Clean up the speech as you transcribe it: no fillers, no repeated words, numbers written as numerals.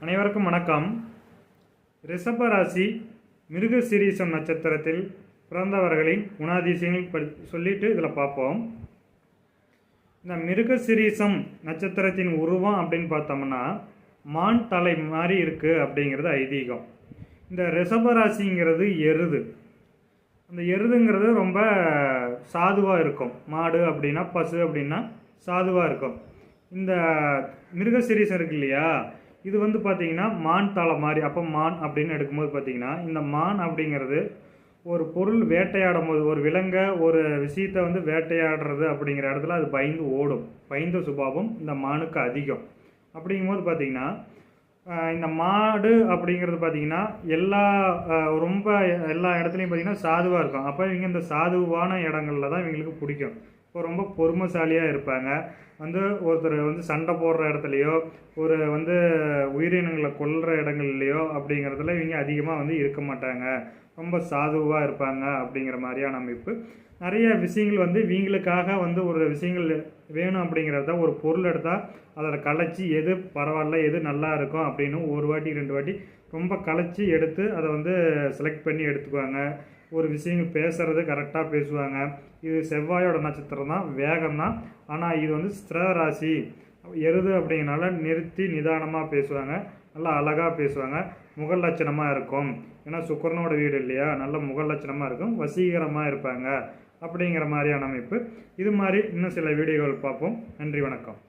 அனைவருக்கும் வணக்கம். ரிஷபராசி மிருகசீரிஷம் நட்சத்திரத்தில் பிறந்தவர்களின் குணாதிசயங்கள் சொல்லிட்டு இதில் பார்ப்போம். இந்த மிருகசீரிஷம் நட்சத்திரத்தின் உருவம் அப்படின்னு பார்த்தோம்னா மான் தலை மாதிரி இருக்குது அப்படிங்கிறது ஐதீகம். இந்த ரிஷபராசிங்கிறது எருது. அந்த எருதுங்கிறது ரொம்ப சாதுவாக இருக்கும். மாடு அப்படின்னா பசு அப்படின்னா சாதுவாக இருக்கும். இந்த மிருகசீரிஷம் இருக்கு இல்லையா, இது வந்து பார்த்திங்கன்னா மான் தலை மாதிரி. அப்போ மான் அப்படின்னு எடுக்கும்போது பார்த்திங்கன்னா இந்த மான் அப்படிங்கிறது ஒரு பொருள் வேட்டையாடும் போது, ஒரு விலங்கை ஒரு விஷயத்தை வந்து வேட்டையாடுறது அப்படிங்கிற இடத்துல அது பயந்து ஓடும். பயந்த சுபாவம் இந்த மானுக்கு அதிகம். அப்படிங்கும்போது பார்த்திங்கன்னா இந்த மாடு அப்படிங்கிறது பார்த்திங்கன்னா ரொம்ப எல்லா இடத்துலையும் பார்த்திங்கன்னா சாதுவாக இருக்கும். அப்போ இவங்க இந்த சாதுவான இடங்களில் தான் இவங்களுக்கு பிடிக்கும். இப்போ ரொம்ப பொறுமைசாலியாக இருப்பாங்க. ஒருத்தர் சண்டை போடுற இடத்துலையோ ஒரு உயிரினங்களை கொல்கிற இடங்கள்லையோ அப்படிங்கிறதுல இவங்க அதிகமாக இருக்க மாட்டாங்க. ரொம்ப சாதுவாக இருப்பாங்க அப்படிங்கிற மாதிரியான அமைப்பு. நிறைய விஷயங்கள் இவங்களுக்காக ஒரு விஷயங்கள் வேணும் அப்படிங்கிறத ஒரு பொருள் எடுத்தால் அதில் கலைச்சி எது பரவாயில்ல எது நல்லா இருக்கும் அப்படின்னு ஒரு வாட்டி 2 வாட்டி ரொம்ப கலைச்சி எடுத்து அதை செலக்ட் பண்ணி எடுத்துக்குவாங்க. ஒரு விஷயங்கள் பேசுகிறது கரெக்டாக பேசுவாங்க. இது செவ்வாயோட நட்சத்திரம் தான், வேகம் தான். ஆனால் இது ஸ்திர ராசி எருது அப்படிங்கிறனால நிறுத்தி நிதானமாக பேசுவாங்க. நல்லா அழகாக பேசுவாங்க. முக லட்சணமாக இருக்கும். ஏன்னா சுக்கிரனோட வீடு இல்லையா, நல்ல முக லட்சணமாக இருக்கும். வசீகரமாக இருப்பாங்க அப்படிங்கிற மாதிரியான அமைப்பு. இது மாதிரி இன்னும் சில வீடியோகள் பார்ப்போம். நன்றி, வணக்கம்.